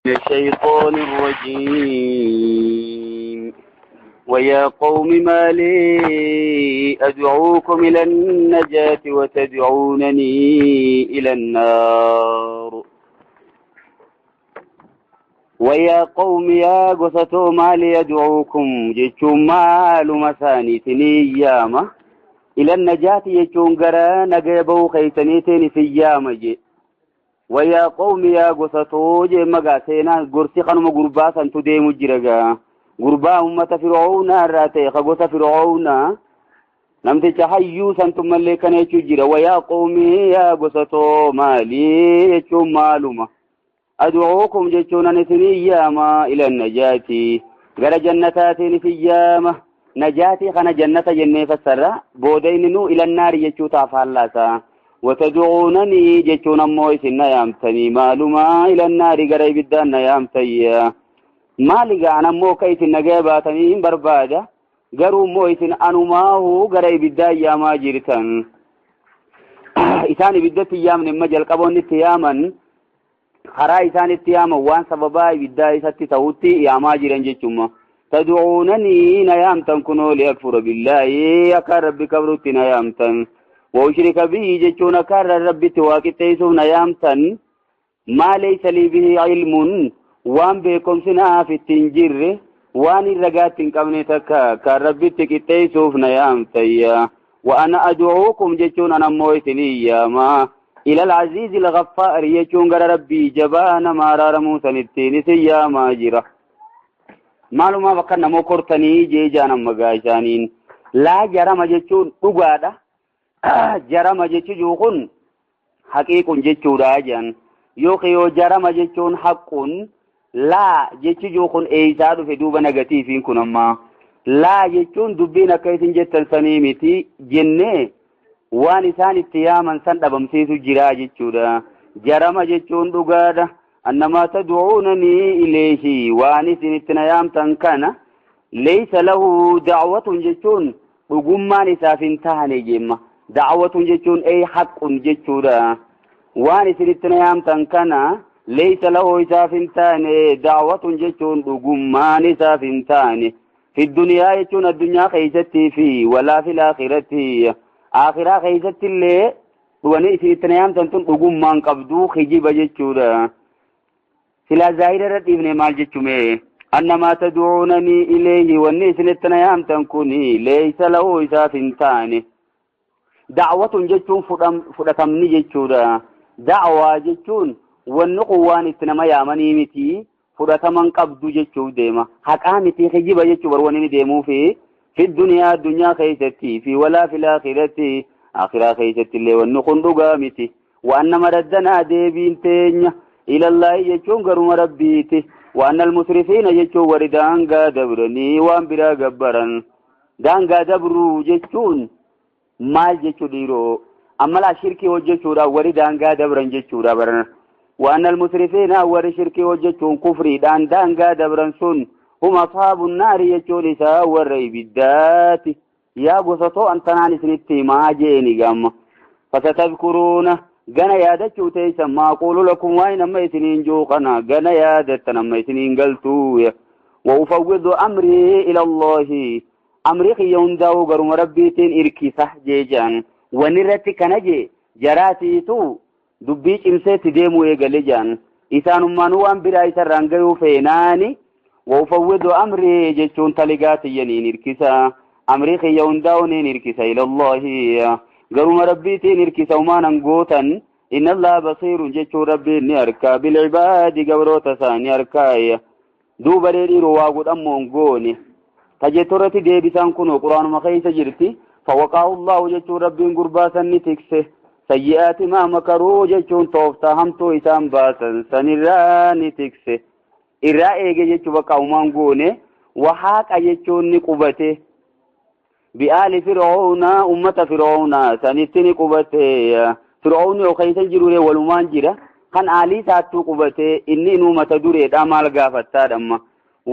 الشيطان الرجيم ويا قوم ما لي أدعوكم إلى النجاة وتدعونني إلى النار ويا قوم يا قصتو ما لي أدعوكم جيشون مال مساني تنياما إلى النجاة جيشون قرى نقيبو خيتنيتين في يامجي ويا قوم يا قصتو جي مقاسينا قرسي خانم قرباسا تديمو جرقا قربا أمة فرعون الراتي خقص فرعون نمت حيو سنتم اللي كان يجرى ويا قوم يا قصتو مالي يجون مالوما أدعوكم جيشون نسنياما إلى النجاة قال جنتاتين في يامة نجاتي خنا جنة جنة فسرة بوديننو إلى النار يجو تافالاسا وتدعونني جيشون مويس نيامتني مالوما إلى النار قريب الدان نيامتي مالي أنا موكيت النجاباتني بربادة قروا مويس أنماه قريب الدان يا ما جرتن إساني بدت يام نمجل قبون التياما خرا إساني التياما وان سببا بداية ستي توتي يا ما جرن جيشوما تدعونني نيامتن كنو لأكفر بالله يكا ربي كبرت نيامتن وأشرك به جيشون كار ربي تواكي تيسو نيامتن ما ليس لي به علم وان بكم سنا في التنجر وان الرقات قبني تكا كار ربي تكتيسو نيامتن وأنا أدعوكم جيشون أنا مويتني ما إلى العزيز الغفار يجون غير ربي جبان ما رارمو سنتين سيا ما جرا معلومة وكنا موكرتني جيجانا مغاشانين لا جرى ما جيشون أقادا جرى ما جيشون حقيق جيشون راجان يوخيو جرى ما جيشون حق لا جيشون إيساد في دوبا نغتيفين كنما لا جيشون دبينا كيسين جتن سنيمتي جنة waan isaan itti yaaman san dhabamsiisu jira jechuudha jarama jechuun dhugaadha annama tad'uunani ilayhi waan isin itti yaamtan kana laysa lahu da'watun jechuun dhugummaan isaaf hin taane jemma da'watun jechuun ay haqqun jechuudha waan isin itti yaamtan kana laysa lahu isaaf hin taane da'watun jechuun dhugummaan isaaf hin taane fi dunyaa jechuun addunyaa keessatti fi walaa fil aakhirati آخرا خيزت اللي واني سيتنيام تنتون قوم مان قبدو خجيب جيتشودا سلا زاهرة ابن مال جيتشومي أنما تدعونني إليه واني سنتنيام تنكوني ليس له إساف تاني دعوة جيتشون فرطمني جيتشودا دعوة جيتشون والنقوان اتنما يامني متي فرطمان قبدو جيتشو ديما حقامتي خجيب جيتشو برواني ديمو في الدنيا خيستي في ولا في الآخرة آخرة خيستي اللي ونقن رقامتي وأن مردنا ديبين تينيا إلى الله يجون قرم ربيتي وأن المسرفين يجون وردانقا دبرني وان برا قبرا دانقا دبرو جيشون مال جيشو ديرو أما لا شركي وجيشورا وردانقا دبرا جيشورا برنا وأن المسرفين ورشركي وجيشون كفري دانقا دبرا سن هم أصحاب النار يجون إساء والريب الدات يا قصتو أنتناني سنتي ما جيني قام فستذكرون قنا يادتشو تيسا ما أقول لكم وين أما يسنين جوقنا قنا يادتنا أما يسنين قلتو وأفوض أمري إلى الله أمري خيون داو قرم ربيتين إركي صح جيجان ونرتي كنجي جراتيتو دبيش إمسيت ديمو يقلجان إسان منوان برا رانقيو فيناني وأفوض أمري جيشون تلقاتي ينين إركسا أمري خيون داونين إركسا إلى الله قرم ربيتين إركسا وما ننقوتا إن الله بصير جيشون ربي نيركا بالعباد قبرو تساني أركاي دوبا ليري رواقود أمون قوني تجترتي دي بسان كنو قرآن مخيس جرتي فوقاه الله جيشون ربي قرباسا نتكسه سيئات ما مكرو جيشون توفتا همتو إسان باسا سنراني تكسه irraa eege jechuun bakka uumaan goone waxaaqa jechuun ni qubate bi'aali fir'auna ummata fir'auna sanitti ni qubate fir'auni oo keessa jirure walumaan jira kan aalii isaattuu qubate inni ummata dureedha maal gaafattaadhamma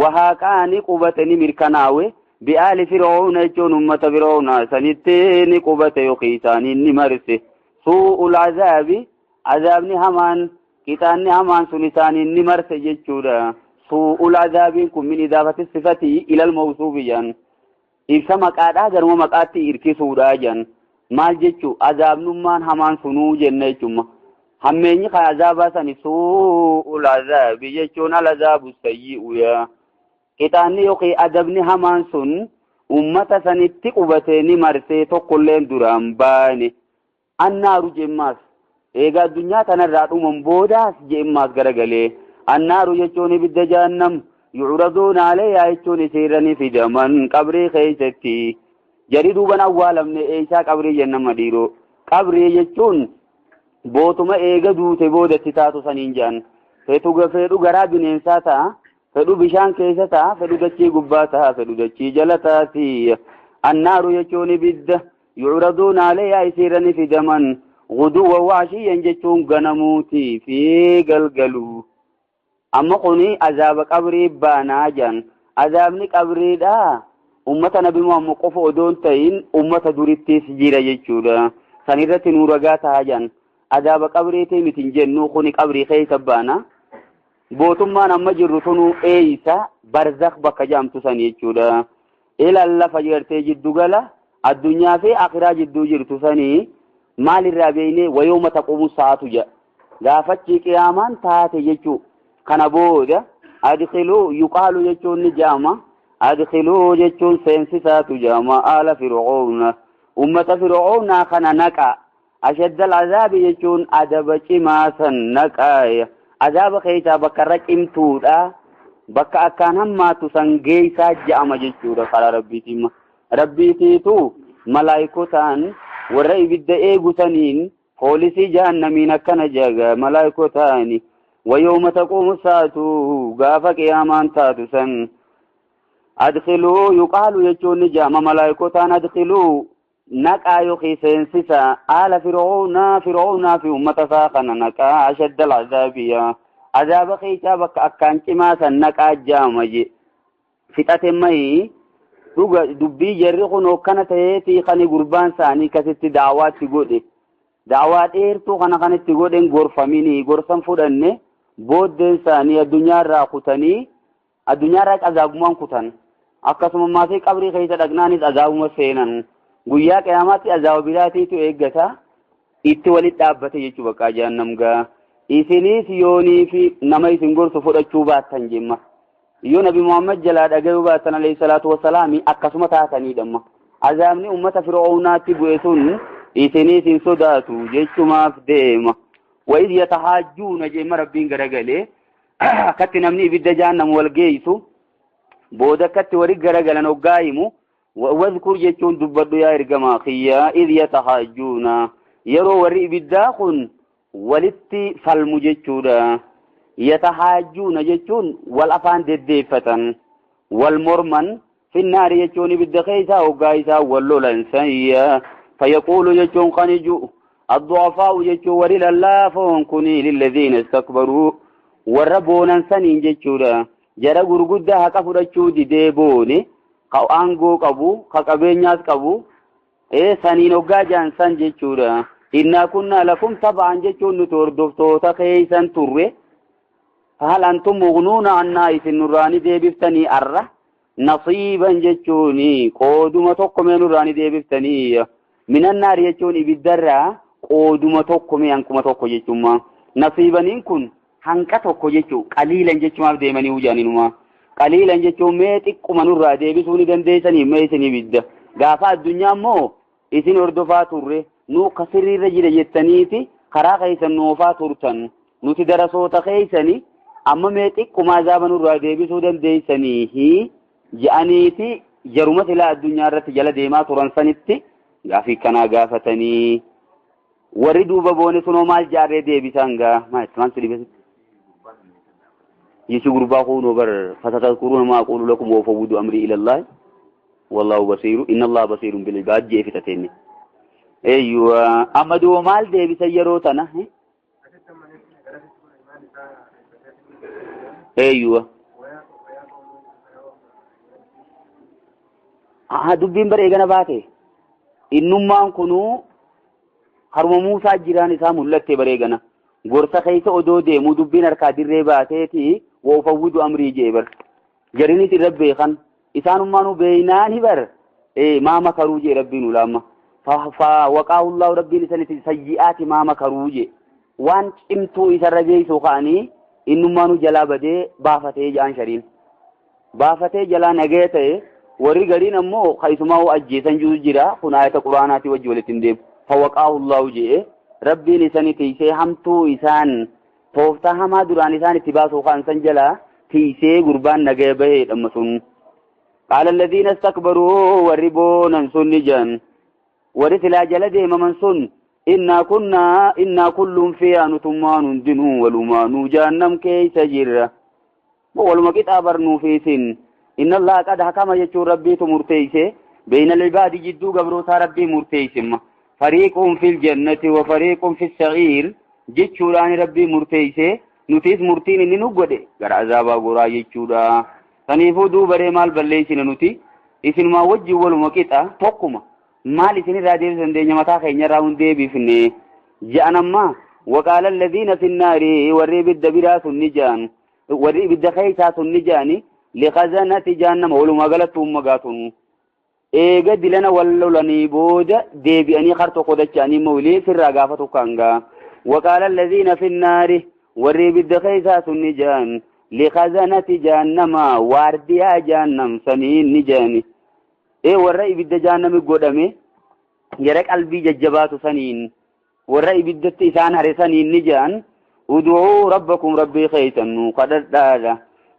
waxaaqa ni qubate ni mirkanaawe bi'aali fir'auna jechuun ummata fir'auna sanitti ni qubate yoo keessaanii ni marse su'ul azaabi azaabni hamaan qixaanni hamaan sun isaaniin ni marse jechuudha. su'ul azaabiin kun min idaafati sifati ilal mawsuufi jan ibsa maqaadhaa garuma maqaatti irkisuudha jan maal jechuu azaabnummaan hamaan sunuu jenna jechuudha. hammeenyi kan azaabaa sani su'ul azaabi jechuun al azaabu sayyi'u yaa qixaanni yookiin adabni hamaan sun ummata sanitti qubatee ni marsee tokkolleen duraan baane annaaru jemmaas eegaa addunyaa tanarraa dhuman boodaas jemmaas garagalee annaaru jechuun ibidda jahannam yu'raduuna alayhaa jechuun isiirranii fidaman qabrii keessatti jari duuban awwaalamne eessaa qabrii jennaan madiiroo qabrii jechuun bootuma eega duute boodatti taatu saniin jedhan fedhu garaa bineensaa ta'a fedhu bishaan keessa ta'a fedhu dachii gubbaa ta'a fedhu dachii jala taati annaaru jechuun ibidda yu'raduuna alayhaa isiirranii fidaman guduwwan waashiyyan jechuun ganamuutii fi galgaluu amma kuni azaaba qabrii baanaa jan azaabni qabriidha ummata nabi Muhammad qofa odoon ta'in ummata durittis jira jechuudha sanirratti nu ragaa ta'a jan azaaba qabriitii mitin jennu kuni qabrii keessa baana bootummaan amma jirru tunu eeysa barzakh bakka jaamtu san jechuudha ilal lafa jirtee jiddu gala addunyaa fi akhiraa jidduu jirtu sanii maalirraa beeyne wayooma taqumu saatu ja gaafachi qiyaamaan taate jechuu kana booda adkhiluu yuqaalu jechuun ni jaama adkhiluu jechuun seensisaatu jaama ala fir'auna ummata fir'auna kana naqa ashaddal azaabi jechuun adaba cimaa san naqaaya azaba keessa bakka raqimtuudha bakka akkaan hammaatu san geessaa ja'ama jechuudha karaa rabbiitiitu malaayikotaan warra ibidda eegusaniin poolisii jahannamiin akkana jaga malaayikotaani wayooma taquumu saatu gaafa qiyaamaan taatu san adkhiluu yuqaalu jechuun ni jaama malaayikotaan adkhiluu naqaa yookiin seensisa haala fir'aunaa fi ummata isaa kana naqaa ashaddal azaabiya azaaba keessaa bakka akkaan cimaa san naqaa jaama je fixate mayi dhuga dubbii jarri kun hokkana ta'eeti kan gurbaan isaanii kasitti daawaatti godhe daawaa dheertuu kana kanitti godhen gorfamini gorsan fudhanne booddeen isaanii addunyaarraa kutanii addunyaarraa azaabumaan kutan akkasuma maasii qabrii keessa dhagnaanis azaabuma seenan guyyaa qiyaamaatti azaaba biraatiitu eeggata itti walit dhaabbate jechuu bakka jahannam gaa isinis yoonii fi nama isin gorsu fudhachuu baattan jemma yoo nabi Muhammad jalaa dhagayuu baattan alayhi salaatu wassalaami akkasuma taatanidhamma azaabni ummata fir'aunaatti bu'e sun isinis hin sodaatu jechumaaf deema وإذ يتحاجون جيم ربين غرغله كت نمني ibidda jahannam wal geeysu booda katti wari garagalan oggaayimu واذكر jechuun dubbadhu yaa ergamaa kiyya إذ يتحاجون yeroo warri ibiddaa kun walitti falmu jechuudha يتحاجون jechuun wal afaan deddeeffatan wal morman في النار jechuun ibidda keeysa oggaayisaa wal lolan sayya فيقول jechuun qaniju الضعفاء جتشو ورل الله فونكني للذين استكبروا وربونا سنين جتشودا جرى غرغدا حق فرچو دي ديبوني قو انغو قبو قبينياس قبو سنين اوغا جان سن جتشودا إنا كنا لكم طبعا جتشو نتور دفتوتا كيسان تروي هل أنتم مغنون عنا إذن نراني ديبفتني أرى نصيبا جتشوني قودما تقومي نراني ديبفتني من النار جتشوني بالدرة qooduma tokko mee hankuma tokko jechuun nasiibaniin kun hanqa tokko jechuun qaliilan jechuumaaf deemanii hujaaninuma qaliilan jechuun mee xiqquma nurraa deebisuu ni dandeessanii mee isin ibidda gaafa addunyaa immoo isin hordofaa turre nu kasirriirra jira jettaniiti karaa keessan nuufaa turtan nuti darasoota keessanii amma mee xiqquma azaaba nurraa deebisuu dandeessanii je'aniiti jaruma silaa addunyaa irratti jala deemaa turan sanitti gaafii kanaa gaafatanii warri duuba boone sunoo maal jaarree deebisan gaa maan si dhibesi yesu gurbaa kuunoo bar fatadkuruna maa aqulu lakum wa fawwidu amri ila allah wallahu basiru inna allah basirun bil ibad jee fitatenne eeywa amma duuba maal deebisan yeroo tana eeywa dubbiin bare eegana baate innummaan kunuu haruma Muusaa jiraan isaa mul'atte bareegana gorsa keessa odoo deemu dubbiin harkaa dirree baateeti woofawwidu amrii jee bar jariniti rabbe kan isaanummaanu beeynaani bar ما مكروا جي ربي نلامة فوقاه الله ربي لسنة سيئات ما مكروا جي وان امتو إذا رجي سوخاني إنما نجلا بدي بافتي جان شرين بافتي جلا نجيته ورقرين أمو خيثما هو أجيسان جوز جرا خنا آية قرآنات وجولة ديب فوقاه الله جي ربي لسنة تيسي همتو إسان توفتها ما دران إسان اتباسو خان سنجلا تيسي قربان نجيبه أمسون قال الذين استكبروا وربونا سنجان ورثلا جلده ممنسن إنا كل فيها نتمان دنو ولمان جهنم كيس جرة ولما كتابرنو في سن إن الله قد حكم يجو ربي مرتيس بين العباد جدو قبروسا ربي مرتيس فريق في الجنة وفريق في السعير جدو راني ربي مرتيس نتيس مرتين إني نقود قر عذابا قرا جدو دا تنيفو دو بري مال بليسين نتي إسن ما وجه والمكتا توقما مال إسن راديب سندي نمتا خيني راون دي بفني جأنما وقال الذين في النار ورّي بالدبراس النجان ورّي بالدخيسات النجاني لخزانة جهنم ولما قالتهم مقاتون إيقا دلنا ولو لني بود دي بأني خرطو قدتشاني مولي في الرقافة كانغا وقال الذين في النار ورّي بالدخيسات النجان لخزانة جهنم وارديا جهنم سنين نجاني ورّي بالدجانم قدامي يرك قلبي ججبات سنين ورّي بالدت إسان هرسنين نجان ادعوا ربكم ربي خيتن قد دادا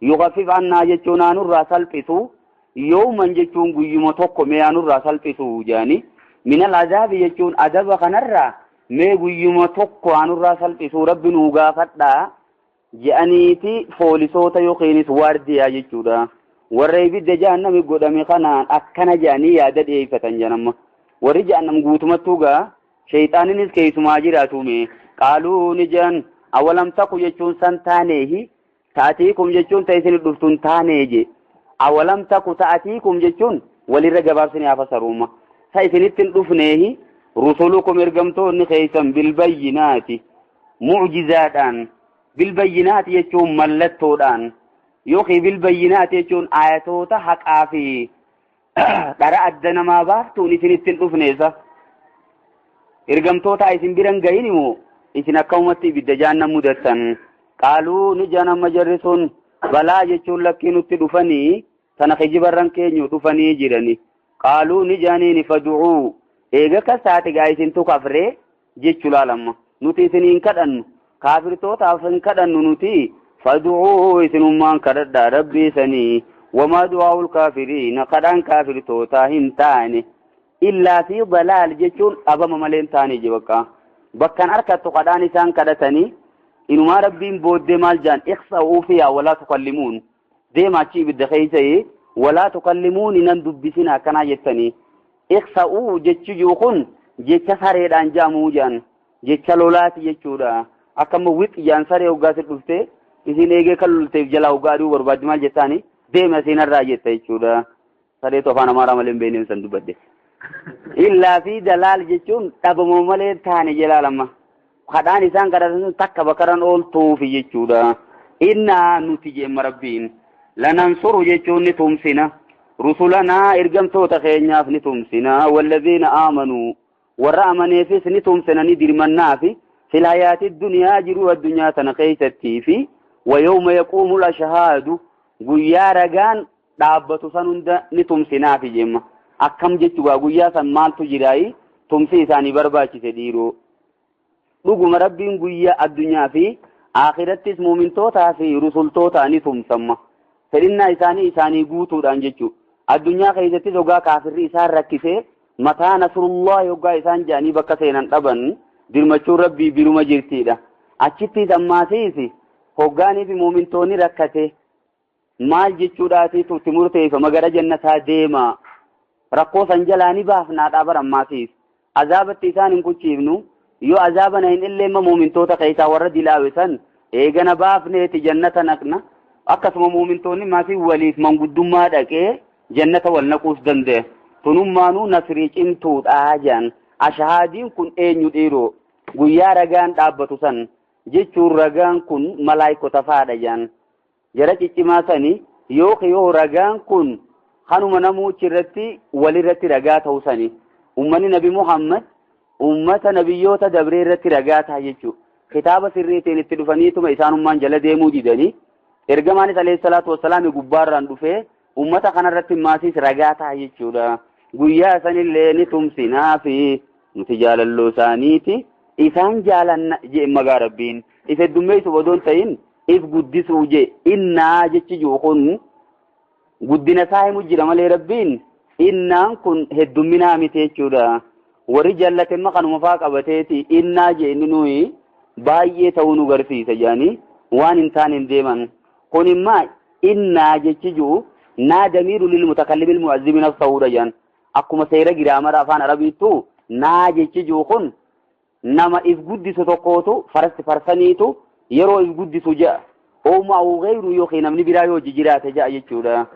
يغفف عنا جتونا نرى سلقسو يوما جتون قيوم توقو ميا نرى سلقسو جاني من العذاب جتون أدب خنرى مي قيوم توقو نرى سلقسو رب نوغا فتا جانيتي فولسوتا يقينس وارديا جتودا ورّي بالدجانم قدامي خنان أكنا جاني يادد إيفتن جنم ورّي جانم قوتمتوغا شيطانينس كيسو ماجراتومي قالوا نجان أولم تكو جتون سنتانيه تأتيكم جتون تيسن الدفتون تانيجي أولم تكو تأتيكم جتون وللرقباب سنيا فسروما سيسن الدفنيه رسولكم ارقمتون خيسا بالبينات معجزاتان بالبينات جتون ملتودان يوخي بالبينات جتون آياتوتا حق آفي ترى أدنا ما بافتون سن الدفنيسا ارقمتوتا ايسن برنقينمو إسنا كومتي بالدجان مدتن قالوا نجانا مجرسون بلا جتشون لكي نتدفني تنخجب الرنكين يتفني جرني قالوا نجاني نفدعو إيغا كساتي غايسين تو كفري جتشو لالما نتي سنين كدن كافر تو تافن كدن نتي فدعو إسنمان كدد ربي سني وما دعاو الكافرين قدان كافر تو تاهن تاني إلا في ضلال جتشون أبا ممالين تاني جوكا بكان أركت قداني سان كدتني إنما ربين بود مال جان اخسأوا فيها ولا تكلمون دي ما تشي بالدخيسي ولا تكلمون نندبسنا كنا جتني اخسأوا جتشو جوخون جتش سريدان جامو جان جتش لولات جتشودا أكم ويك جان سري وقاس الدفته إذن إيجي كالولتف جلا وقادو برباد مال جتاني دي ما سينا راجت جتشودا سري توفانا مارا ملين بينهم سندبده إلا في دلال جتشون تبمو ملين تاني جلالما خدان إسان كراتن تكا بكران أول توفي جتشودا إنا نتيجة مربين لننصر جتشون نتمسنا رسولنا إرقم توتا خينياف نتمسنا والذين آمنوا ورأمني فيس نتمسنا ندير من نافي في الحياة الدنيا جروا الدنيا تنقيت التيفي ويوم يقوم الأشهاد قيارغان دابة سنند نتمسنا في جمع أكم جتشوا قيا سمال تجراي تمسي إساني برباكي سديرو dhuguma rabbiin guyyaa addunyaa fi akhirattis mu'mintootaa fi rusultootaa ni tumsamma fedhinnaa isaanii guutuudhaan jechuudha addunyaa keessattis hoggaa kaafirri isaan rakkisee mataa nasrullah hoggaa isaan jedhanii bakka seenan dhaban dirmachuun rabbii biruma jirtiidha achittis ammaasiis hoggaanii fi mu'mintoonni rakkate maal jechuudhaati tutti murteeffama gara jannataa deema rakkoo san jalaa ni baafnaa dhaabar ammaasiis azaabatti isaan hin kuchiifnu yoo azaabana hin illeemma muumintoota keessaa warra dilaawesan eegana baafneeti jannata naqna akkasuma muumintoonni maasii waliif manguddummaa dhaqee jannata wal naquus danda'e tunummaanuu nasrii cimtuudhaa jedhan ashahaadiin kun eenyu dhiiroo guyyaa ragaan dhaabbatu san jechuun ragaan kun malaayikota faadha jaan jara ciccimaa sani yoo ragaan kun kanuma namuuchi irratti walirratti ragaa ta'u sani ummanni nabi Muhammad ummata nabiyyoota dabree irratti ragaa ta'a jechuudha. Kitaaba sirriitiin itti dhufaniituma isaanummaan jala deemuu didanii ergamaanis alayhi salaatu wassalaam gubbaarraan dhufee ummata kanarratti maasiis ragaa ta'a jechuudha. Guyyaa sanillee ni tumsinaa fi nuti jaalalloo isaaniiti isaan jaalanna jee magaa rabbiin if heddummeessu odoon ta'in if guddisuu jee innaa jechi jiru kun guddina isaa himu jira malee rabbiin innaan kun heddumminaa miti jechuudha. Warri jallatemma kanuma faa qabateeti innaa jee inni nuyi baay'ee ta'uu nu garsiisa jaanii waan hin taane hin deeman. Kun immaa innaa jechi jiru naa damiiru lil mutakallimil mu'azzimi nafsahuudha jaan akkuma seera giraamara afaan arabiittu naa jechi jiru kun nama if guddisu tokkootu farsaniitu yeroo if guddisu ja'a oomaa ghayru yookiin namni biraa yoo jiraate ja'a jechuudha.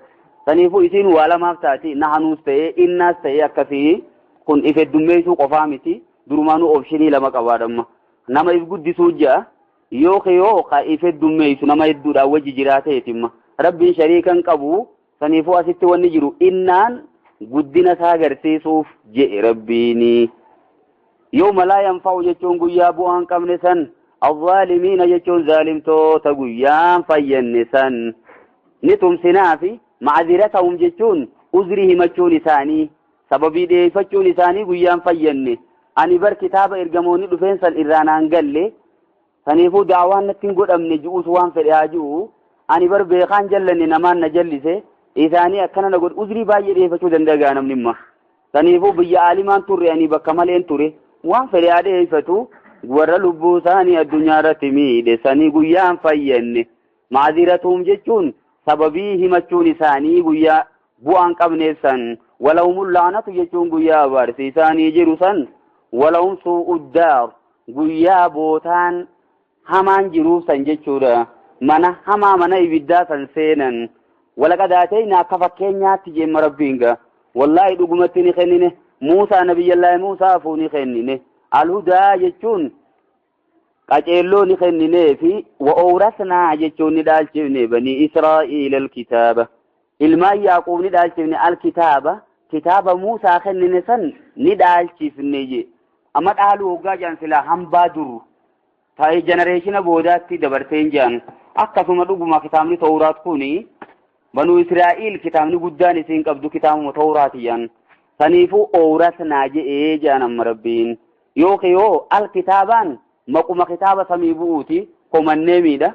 Saniifuu isiin waa lamaaf taati nahanuus ta'ee innaas ta'ee akkasii kun if heddummeessuu qofaa miti durumaanuu opshinii lama qabaadhamma. Nama if guddisuu ja'a yoo ka if heddummeessu nama hedduudhaan wajji jiraateetimma. Rabbiin shariikan qabu saniifuu asitti wanni jiru innaan guddina isaa agarsiisuuf jedhe rabbiini. Yawma laa yanfa'u jechuun guyyaa bu'aan qabne san الظالمين jechuun zaalimtoota guyyaan fayyanne san ni tumsinaa fi معذرتهم jechuun uzrii himachuun isaanii sababii dheeffachuun isaanii guyyaan fayyanne ani bar kitaaba ergamoonni dhufeen san irraanaan galle saniifuu daawaan natti hin godhamne ju'us waan fedhe haa ji'u ani bar beekaan jallanne namaan na jallise isaanii akkana na godhe uzrii baay'ee dheeffachuu danda'a namni imma saniifuu biyya aalimaan turre ani bakka maleen ture waan fedhe haa dheeffatu warra lubbuu isaanii addunyaa irratti miidhe sanii guyyaan fayyanne معذرتهم jechuun sababii himachuun isaanii guyyaa bu'aan qabneef san walahumul la'natu jechuun guyyaa abaarsi isaanii jiru san walahum su'uddaar guyyaa bootaan hamaan jiruuf san jechuudha mana hamaa mana ibiddaa san seenan walaqadaatayna akka fakkeenyaatti jeemma rabbiinga wallaahi dhugumatti ni kennine Muusaa nabiyyallaahi Muusaa afuu ni kennine alhudaa jechuun qaceelloo ni kenninee fi wa'awrasnaa jechuun ni dhaalchifne banii Israa'iil alkitaaba ilmaan Yaaqoob ni dhaalchifne alkitaaba kitaaba Muusaa kennine san ni dhaalchifne je amma dhaaluu hoggaa jaan silaa hambaa duru ta'ee jenereeshina boodaatti dabarteen jaan akkasuma dhuguma kitaabni Tawraat kuni banuu Israa'iil kitaabni guddaan isiin qabdu kitaabuma Tawraati jaan saniifuu awrasnaa je'ee jaan amma rabbiin yoo alkitaabaan maquma kitaaba samii bu'uuti komannee miidha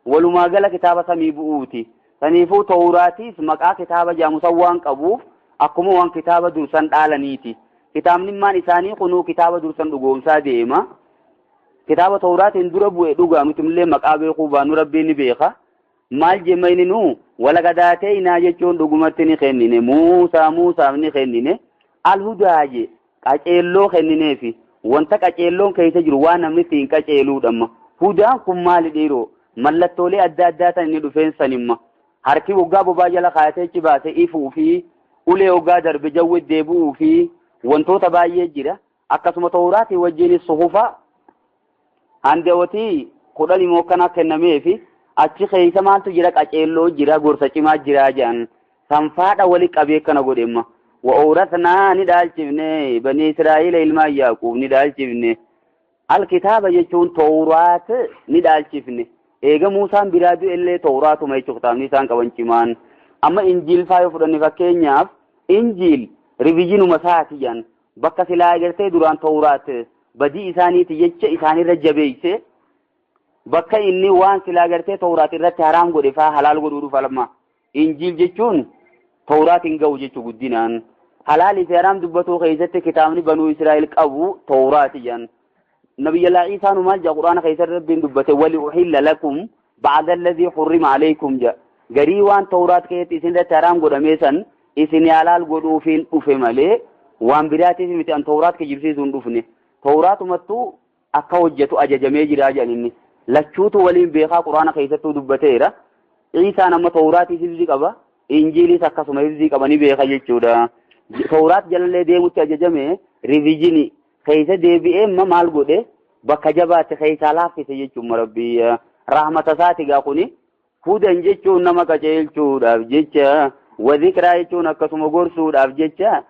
walumaa gala kitaaba samii bu'uuti saniifuu Tawraatiis maqaa kitaaba jaamusan waan qabuuf akkuma waan kitaaba dursan dhaalaniiti kitaabni maan isaanii kunuu kitaaba dursan dhugoomsaa deema kitaaba Tawraatiin dura bu'e dhugaa mitimillee maqaa beekuu baanu rabbiin ni beeka maal jemmayni nu walaqadaatayna jechuun dhugumatti ni kennine Muusaaf ni kennine alhudaaje qaceelloo kennineefi wanta qaceelloon keessa jiru waan namni ittiin qaceeluudhamma hudaan kun maali dhiiroo mallattoolee adda addaa tan inni dhufeen sanimma harki waggaa bobaa jala kaayateechi baase ifuu fi ulee waggaa darbe jawwe deebi'uu fi wantoota baay'ee jira akkasuma Tawraatii wajjinis suhufa handeewatii 10 immoo kana kennamee fi achi keessa maaltu jira qaceelloo jira gorsa cimaa jira jedhan sanfaadha wali qabee kana godhemma وأورثنا ندالشفني بني إسرائيل إلما يعقوب ندالشفني الكتاب يجون توراة ندالشفني إيجا موسى برادو إلي توراة ما يشوفتام نيسان كوانشمان أما إنجيل فايو فرني فكينياف إنجيل ريفيجينو مساتيان بكا سلا أجرتي دوران توراة بدي إساني تيجي إساني رجبيسي بكا إني وان سلا أجرتي توراة رت حرام قد فا حلال قد فلما إنجيل جيشون توراة إنجاو جيشو قدينان حلال فيرام دبتو خيزت كتابني بنو إسرائيل قبو توراة جان نبي الله عيسى نمال جا قرآن خيزت ربين دبته ولأحل لكم بعد الذي حرم عليكم جا قريوان توراة كيت إسن ده ترام قد أميسان إسن يالال قدو فين أفمالي وان براتي سمتي أن توراة كجبسيسون دفنه توراة متو أكوجتو أججمي جراجانيني لچوتو ولين بيخا قرآن خيزتو دبتيرا عيسى نما توراة سيزي قبا إنجيلي سكسما سيزي قباني بيخا جيچودا Tawraat jalallee deemutti ajajame riviijinii keessa deebi'ee maal godhe bakka jabaatti keeysaa laaffise jechuun rabbii rahmata isaati gaa kuni hudan jechuun nama qajeelchuudhaaf jecha wa dhikraa jechuun akkasuma gorsuudhaaf jecha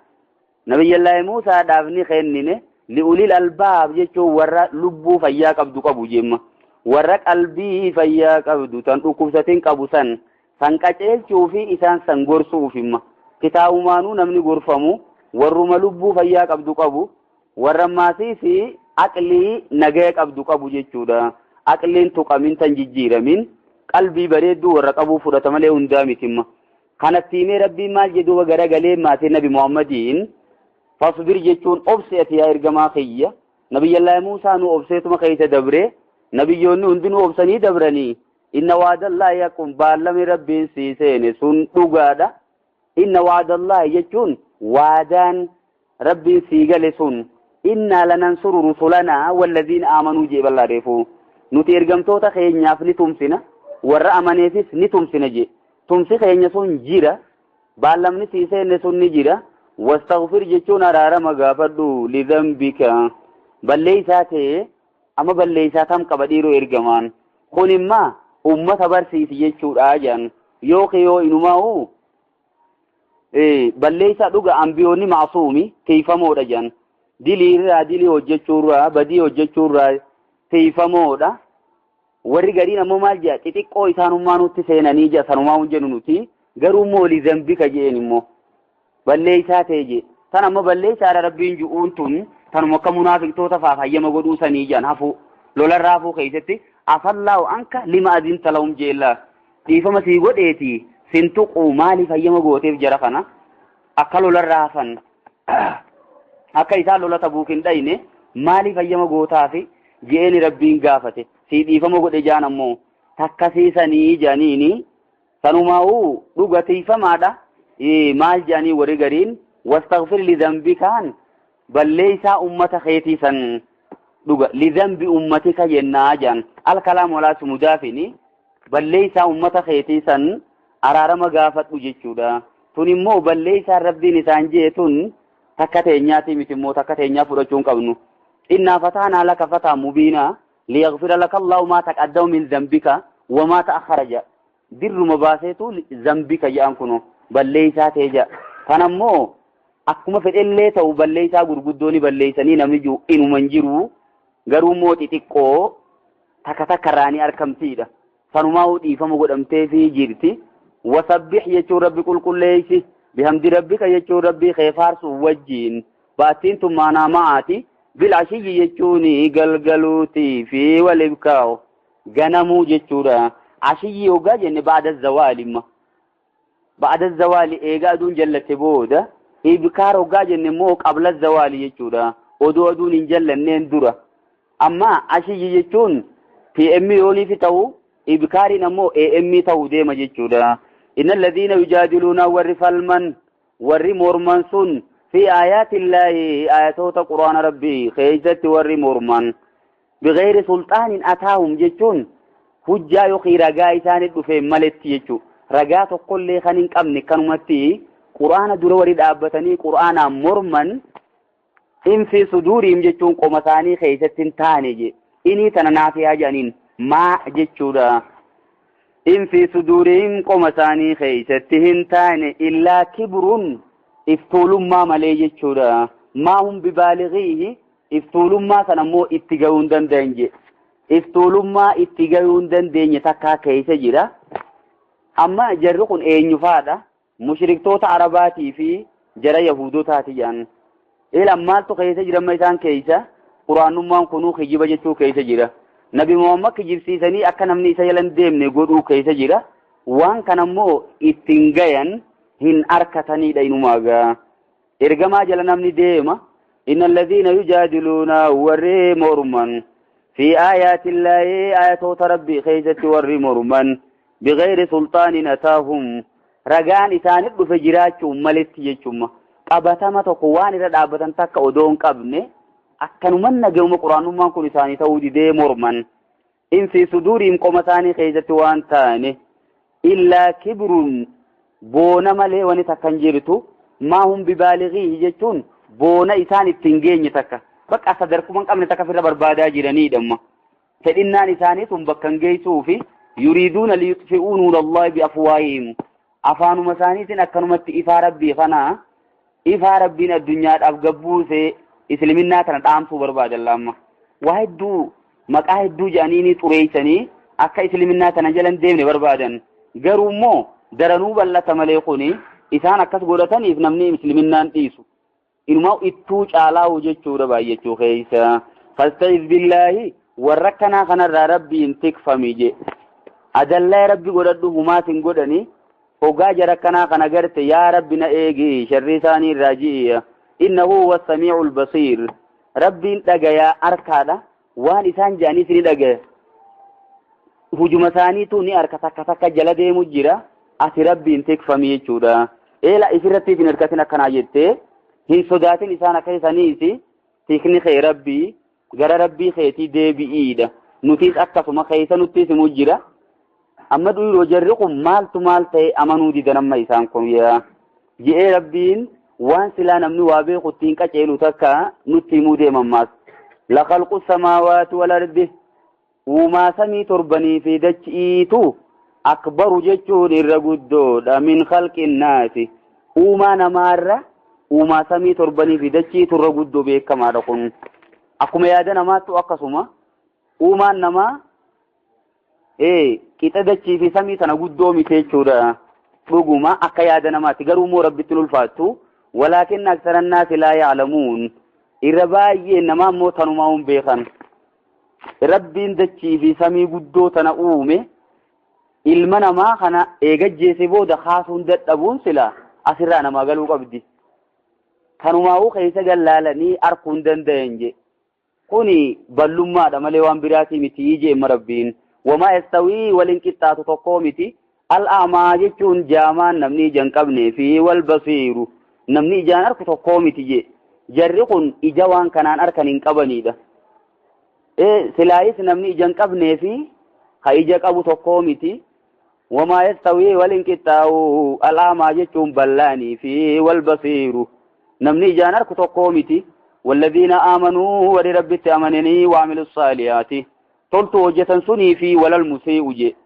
nabiyyallaahi Muusaadhaaf ni kennine li'ulil albaab jechuun warra lubbuu fayyaa qabdu qabu jemma warra qalbii fayyaa qabdu tan dhukkubsatiin qabu san qajeelchuu fi isaan san gorsuuf imma kitaabumaanuu namni gorfamu warruma lubbuu fayyaa qabdu qabu warra maasii fi aqlii nagaya qabdu qabu jechuudha aqliin tuqamin tan jijjiiramin qalbii bareedduu warra qabu fudhata malee hundaa mitimma kanatti himee rabbiin maal jedhuuba garagalee maatii nabi Muhammadiin fasbir jechuun obseeti yaa ergamaa kiyya nabiyyallaahi Muusaa nu obseetuma keeysa dabre nabiyyoonni hundinuu obsanii dabranii inna waadallaahi yaqqum baallami rabbiin sii seene sun dhugaadha inna waadallaahi jechuun waadaan rabbiin sii gale sun inna lanansuru rusulanaa walladhiina aamanuu jee bal'aa reefuu nuti ergamtoota keenyaaf ni tumsina warra amaneefis ni tumsina jee tumsi keenya sun jira baallamni sii seene sun ni jira wastaghfir jechuun araarama gaafadhu lidhanbika balleeysaa ta'e amma balleeysaa tam qaba dhiiroo ergamaan kun immaa ummata barsiisi jechuudha jaan yoo inumaa'u balleeysaa dhuga ambiyoonni maasuumi teeyfamoodha jaan dilii hojjechuurraa badii hojjechuurraa teeyfamoodha warri gadiin ammoo maal jedha xixiqqoo isaanummaa nutti seenanii jedha sanumaa hunjennu nuti garuu immoo lidhanbika jeen immoo balleeysaa ta'e je tan amma balleeysaadha rabbiin ju'uun tun tanuma akka munaafiqtoota faaf hayyama godhuu sanii jedhan hafu lolarraa hafuu keessatti afallaahu anka lima adinta lahum jeellaa dhiifama sii godheeti sin tuquu maaliif hayyama gooteef jara kana akka lolarraa hafan akka isaan lola Tabuuk hin dhayne maaliif hayyama gootaafi je'eni rabbiin gaafate sii dhiifama godhe jaan ammoo takkasiisanii jaaniini sanumaa'uu dhugatiifamaadha maal jaanii warri gariin wastaghfir lidhanbikaan balleeysaa ummata keetiisan dhuga lidhanbi ummatika jennaa jaan alkalaam walaatu mudaafini balleeysaa ummata keetiisan araarama gaafadhu jechuudha tun immoo balleeysaa rabbiin isaan jeetun takka teenyaati miti immoo takka teenyaa fudhachuun qabnu innaa fataanaa laka fataa mubiinaa liyaghfira laka Allahu maa taqaddama min dhanbika wa maa ta'akhkhara dirruma baaseetu dhanbika jedhan kuno balleeysaa ta'e jedha kanammoo akkuma fedhellee ta'u balleeysaa gurguddooni balleeysanii namni inuman jiru garuu immoo xixiqqoo takka takkarraanii argamtiidha sanumaa dhiifama godhamteefii jirti wasabbih jechuun rabbi qulqulleeysi bihamdi rabbika jechuun rabbii kee faarsu wajjiin baattiin tun maanaa ma'aati bilashiyyi jechuun galgaluutii fi walibkaa'u ganamuu jechuudha ashiyyi yoogaa jenne baada zawaalimma baada zawaali eegaa aduun jallatte booda ibkaar hoggaa jenne immoo qabla zawaali jechuudha odoo aduun hin jallanneen dura amma ashiyyi jechuun PM yooniif ta'u ibkaariin ammoo AM ta'u deema jechuudha innal ladhiina yujaadiluuna warri falman warri morman sun fi aayaatillaahi aayatoota quraana rabbii keessatti warri morman bigayri sulxaanin ataahum jechuun hujjaa yookiin ragaa isaaniif dhufe maletti jechuudha ragaa tokkollee kan hin qabne kanumatti quraana dura warri dhaabbatanii quraanaan morman in fi suduuriim jechuun qoma isaanii keessatti hin taane je inii tana naafiyaa jedhaniin maa jechuudha in fi suduuriim qoma isaanii keessatti hin taane illaa kibruun iftuulummaa malee jechuudha maa hum bibaalighiihi iftuulummaa sana immoo itti gahuu hin danda'an je iftuulummaa itti gahuu hin dandeenye takkaa keessa jira amma jarri kun eenyufaadha mushriktoota arabaatii fi jara yahudotaati jedhan maaltu keessa jira amma isaan keessa quraanummaan kunuu kijiba jechuu keessa jira nabi Muhammad kijibsiisanii akka namni isa jalan deemne godhuu keessa jira waan kanammoo ittiin gayan hin arkataniidha inumaagaa ergamaa jala namni deema innal ladhiina yujaadiluuna warri morman fi aayaatillaahi aayatoota rabbii keessatti warri morman bigayri sulxaanin ataahum ragaan isaanif dhufe jiraachuun maletti jechuudha qabatama tokko waan irra dhaabbatan takka odoo hin qabne akkanuman nagahuma quraanummaan kun isaanii ta'uu didee morman in fi suduuriim qoma isaanii keessatti waan taane illaa kibruun boona malee wani takkan jirtu maa hum bibaalighiihi jechuun boona isaan ittiin geenye takka bakka sadarkuman qabne takka firra barbaadaa jiraniidhamma fedhinnaan isaanii tun bakkan geessuu fi yuriiduuna liyutfi'uu nuurallahi biafwaahihim afaanuma isaaniitiin akkanumatti ifaa rabbii kana ifaa rabbiin addunyaadhaaf gabbuusee islaminaa kana dhaamsuu barbaadan laamma waa hedduu maqaa hedduu jedhanii xureeysanii akka islaminaa kana jalan deemne barbaadan garuu immoo daranuu bal'ata malee kuni isaan akkas godhataniif namni islaminaan dhiisu inumaa ittuu caalaa'u jechuudha baay'achuu keessa fasta'iz billaahi warra kanaa kanarraa rabbiin tikfami je adallaa rabbi godhadhu humaatin godhani ogaa jara kanaa kana garte yaa rabbi na eegi sharri isaanii irraa ji'iya innahu huwa as-samii'u al-basiir rabbiin dhagayaa arkaadha waan isaan jedhanii ni dhagaya hujuma isaaniitu ni arka takka takka jala deemu jira ati rabbiin tikfami jechuudha eela isirratti hin hirkatin akkanaa jettee hin sodaatin isaan akka isaniisi tikni kee rabbii gara rabbii keetii deebi'iidha nutis akkasuma keessa nuttis himu jira amma dhiiroo jarri kun maaltu maal ta'e amanuu didan amma isaan kun yaa je'ee rabbiin waan silaa namni waa beeku ittiin qaceelu takka nutti himuu deemammaas lakhalqu samaawaati wal ardi uumaa samii torbanii fi dachi'iitu akbaru jechuun irra guddoodha min khalqin naasi uumaa namaarra uumaa samii torbanii fi dachi'iitu irra guddoo beekamaadha kun akkuma yaada namaattu akkasuma uumaan namaa qixa dachii fi samii sana guddoo miti jechuudha dhuguma akka yaada namaatti garuu immoo rabbitti ulfaattu walaakin aksara naasi laa ya'lamuun irra baay'ee namaa immoo tanumaa hin beekan rabbiin dachii fi samii guddoo tana uume ilma namaa kana eegajjeese booda kaasuun dadhabuun sila asirraa namaa galuu qabdi tanumaa'uu keessa gallaalanii arguu hin danda'an je kuni ballummaadha malee waan biraatii miti jeemma rabbiin wamaa yastawii waliin qixxaatu tokkoo miti al'aamaa jechuun jaamaan namni ijaan qabnee fi wal basiiru namni ijaan arku tokkoo miti je jarri kun ija waan kanaan arkan hin qabaniidha silaayis namni ijaan qabnee fi ka ija qabu tokkoo miti wamaa yastawii waliin qixxaa'u al'aamaa jechuun ballaanii fi wal basiiru namni ijaan arku tokkoo miti والذين آمنوا ولربت أمنني وعملوا الصالحات تلتو وجتن سني في ولا المسيء جي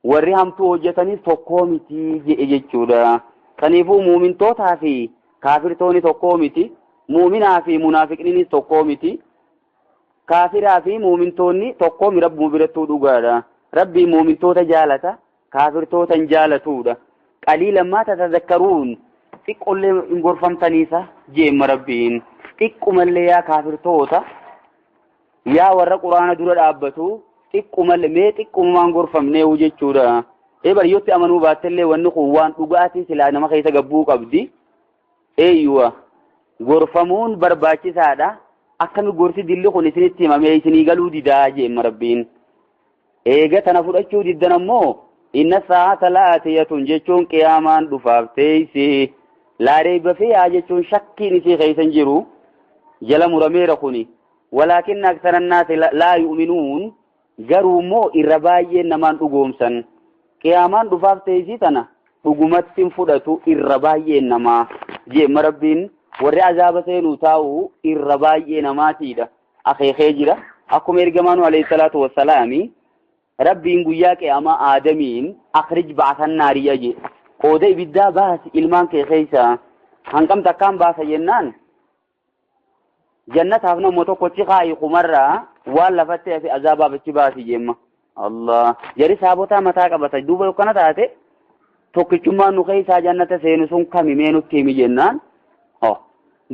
ورهمتو وجتني تقومتي جي جودا كنيفو مؤمن توتا في كافر توني تقومتي مؤمنا في منافقين تقومتي كافر في مؤمن توني تقوم رب مبرتو دوغادا ربي مؤمن توتا جالتا كافر توتا جالتودا قليلا ما تتذكرون تقول لي انغرفم تنيسا جيم ربين xiqqumallee yaa kaafirtoota yaa warra quraana dura dhaabbatu xiqqumallee mee xiqqummaan gorfamnee jechuudha bariyyotti amanuu baattellee wanni kun waan dhugaatii silaa nama keessa gabbuu qabdi eeyyuwa gorfamuun barbaachisaadha akkami gorsi dilli kun isinitti himamee isinii galuu didaa jeemma rabbiin eega tana fudhachuu diddan ammoo inna saa'ata la'aatiyatun jechuun qiyaamaan dhufaaf teeysi laa reeba fiihaa jechuun shakkiin isii keessan jiru jala murameera kuni walaakin aksara naasi laa yu'minuun garuu immoo irra baay'een namaan dhugoomsan qiyaamaan dhufaaf teessii tana dhugumatti fudhatu irra baay'een namaa jeemma rabbiin warri azaaba seenuu taa'u irra baay'ee namaatiidha akeekee jira akkuma ergamaanu alayhi salaatu wassalaami rabbiin guyyaa qiyaamaa aadamiin akhrij ba'atan naariya je qooda ibiddaa baasi ilmaan kee keessa hanqam takkaan baasa jennaan jannataaf namoo tokkochi kaayi kumarraa waan lafattee fi azaabaaf achi baasi jemma allah jari saabotaa mataa qabata duuba yokkana taate tokkichummaan nu keessaa jannata seenu sun kami mee nutti himi jennaan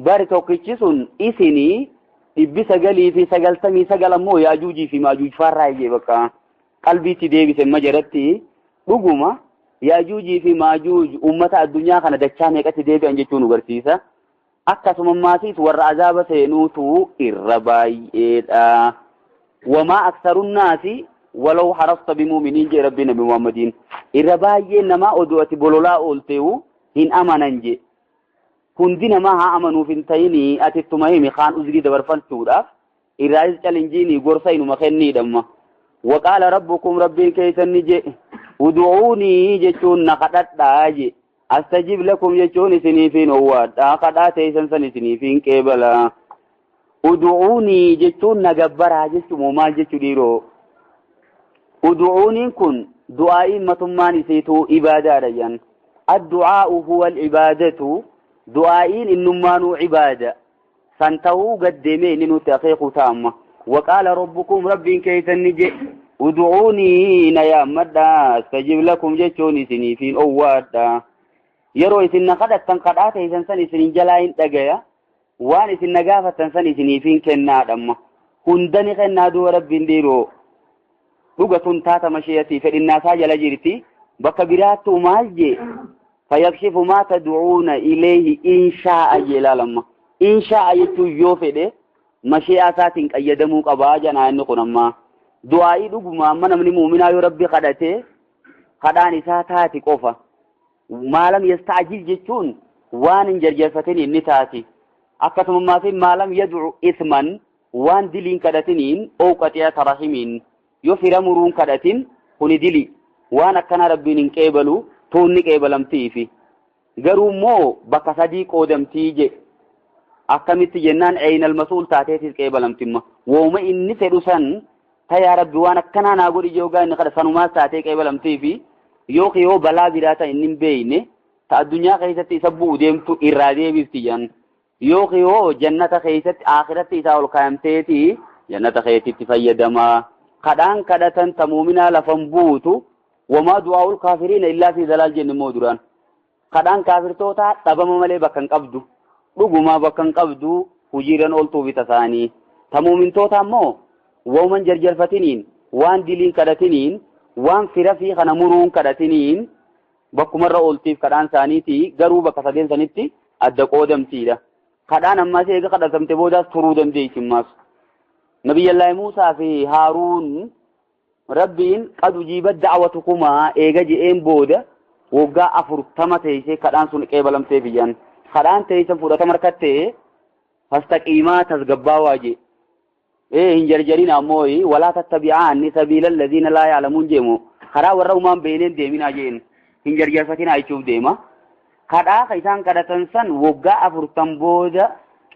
bari tokkichi sun isinii 999 ammoo yaajuujii fi maajuuj farraa ijee bakka qalbiitti deebise majaratti dhuguma yaajuujii fi maajuuj ummata addunyaa kana dachaa meeqatti deebi'an jechuu nu barsiisa akkasuma maasiis warra azaaba seenuutu irra baay'eedha wamaa aksarun naasi walaw harasta bimuuminiin jee rabbii nabi muhammadiin irra baay'een namaa oduu ati bololaa oolteewu hin amanan je hundi namaa haa amanuuf hin ta'inii ati ittuma himi kaan uzrii dabarfachuudhaaf irraayis calinjiinii gorsa inuma kenniidhamma waqaala rabbukum rabbiin keessanni je udu'uunii jechuun na kadhadhaa je astajib lakum jechuun isiniifiin owwaadhaa kadhaa teessan san isiniifiin qeebala ud'uuni jechuun nagabbaraa jechuun maal jechuu dhiiroo ud'uuniin kun du'aa'i matummaan isiitu ibaadaadha yan addu'aa'u huwa al-ibaadatu du'aa'iin innummaanuu ibaada san ta'uu gaddeemee inni nuti akeeku taama waqaala rabbukum rabbiin keeysan ni je ud'uunii na yaammadha astajib lakum jechuun isiniifiin owwaadha yeroo isin na kadhattan kadhaa teeysan san isinin jalaa hin dhagaya waan isin na gaafatan san isiniifiin kennaadhamma hundani kennaa du'a rabbiin dhiiroo dhugatun taata mashiyatii fedhinnaasaa jala jirti bakka biraattuu maal je fayakshifu maa tad'uuna ilayhi inshaa'a jelaalamma inshaa'a jechuun yoo fedhe mashiyaa isaatiin qayyadamuu qabaa janaa inni kun amma du'aa'ii dhuguma amma namni muuminaa yoo rabbi kadhate kadhaan isaa taati qofa maalam yasta'jil jechuun waan hin jarjarfatin inni taati akkasumaatiin maalam yad'u isman waan diliin kadhatiniin ooqaxiya rahimiin yoo fira muruun kadhatin kuni dili waan akkana rabbiin hin qeebalu tuunni qeebalamtiifi garuu immoo bakka sadii qoodamtii je akkamitti jennaan aynal masuul taateetis qeebalamtimma wooma inni fedhu san ta yaa rabbi waan akkanaa naa godhi joogaa inni kadha sanumaas taatee qeebalamtiifi yoo balaa biraa ta inni hin beeyne ta addunyaa keessatti isa bu'u deemtu irraa deebifti jan yoo jannata keessatti aakiratti isaa ol kaayamteeti jannata keessatti fayyadamaa kadhaan kadhatan ta muuminaa lafan buutu wamaa du'aa'ul kaafiriina illaa fi dalaal jenne immoo duraan kadhaan kaafirtoota dhabama malee bakka hin qabdu dhugumaa bakka hin qabdu hujiiran ooltuu bita isaanii ta muumintoota ammoo wooman jarjarfatiniin waan diliin kadhatiniin waan fira fi kana muruun kadhatiniin bakkumarra ooltiif kadhaan isaaniiti garuu bakka sadeen sanitti adda qoodamtiidha kadhaan ammaas eega kadhatamte boodaas turuu dandeeysimmaas نبي الله موسى في هارون ربين قد أجيبت دعوتكما إيجا جئين بودا وقا أفرتما تيسي كدان سن قيبلم تيفيان كدان تيسي فرطة مركته فاستقيما تسقبا واجي هنجرجرين أموي ولا تتبعان سبيل الذين لا يعلمون جيمو خرا ورّومان بينين ديمين آجين هنجرجر فتين آيشوف ديما كدا خيسان كدا تنسان وقا أفرتم بودا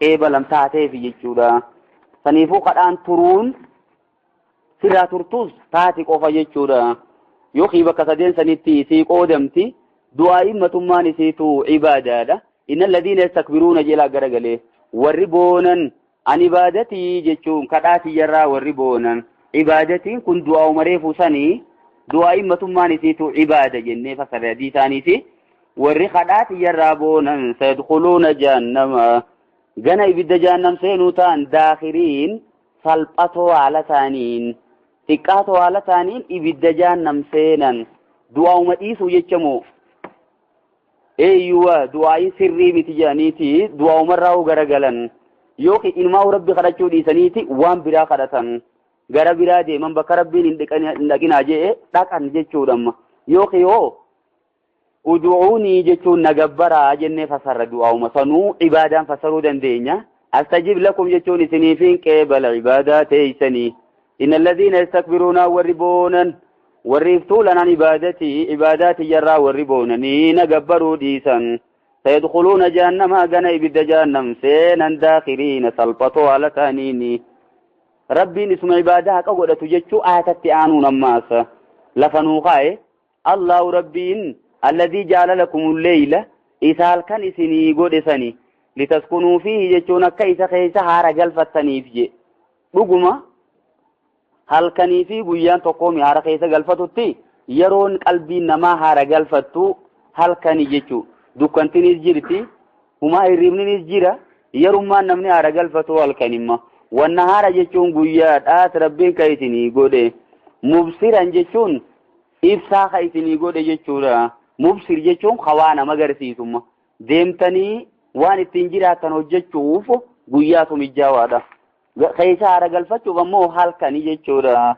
قيبلم تاتي في جيشودا saniifuu kadhaan turuun sirraa turtuus taati qofa jechuudha yookiin bakka sadeen sanitti isii qoodamti du'aa'iin matummaan isiitu ibaadaadha innal ladhiina yastakbiruuna jelaa garagalee warri boonan an ibaadatii jechuun kadhaatii jarraa warri boonan ibaadatiin kun du'aa'u mareefuu sanii du'aa'iin matummaan isiitu ibaada jennee fasaradii isaaniiti warri kadhaatii jarraa boonan sayadkhuluuna jahannama gana ibidda jahannam seenuu ta'an daakhiriin salphatoo haala ta'aniin xiqqaatoo haala ta'aniin ibidda jahannam seenan du'aa'uma dhiisuu jechamoo eeyyuwa du'aa'iin sirrii miti jedhaniiti du'aa'umarraa garagalan yookiin ilmaa rabbi kadhachuu dhiisaniiti waan biraa kadhatan gara biraa deeman bakka rabbiin hin dhaqinaa jee dhaqan jechuudhamma yookiin ud'uuni jechuun nagabbaraa jennee fasarra du'aa'uma sanuu ibaadaan fasaruu dandeenya astajib lakum jechuun isiniifiin qeebala ibaadaa teeysanii innal ladhiina yastakbiruuna warri boonan warri iftuulan an ibaadaati jarraa warri boonanii nagabbaruu dhiisan sayadkhuluuna jahannama gana ibidda jahannam seenan daakhiriina salphatoo haala ta'aniini rabbiin isuma ibaadaa haqa godhatu jechuu aayatatti aanuun ammaasa lafanuu kaa'e allahu rabbiin الذي جعل لكم الليل إسال كان إسني قد إسني لتسكنوا فيه جتونا كيس خيس هارا قلفتني فيه بقما هل كان في قيان تقومي هارا خيس قلفتو يرون قلبي نما هارا قلفتو هل كان جتو دكانتني جرتي وما يريبني جرا يرون ما نمني هارا قلفتو هل كان ما والنهار جتون قيان آت ربين كيسني قد مبصرا جتون إبسا خيسني قد جتونا mubsir jechuun hawaana magarsiisumma deemtanii waan ittiin jiraatan hojjechuuf guyyaatu mijaawaadha keessa haara galfachuuf ammoo halkanii jechuudha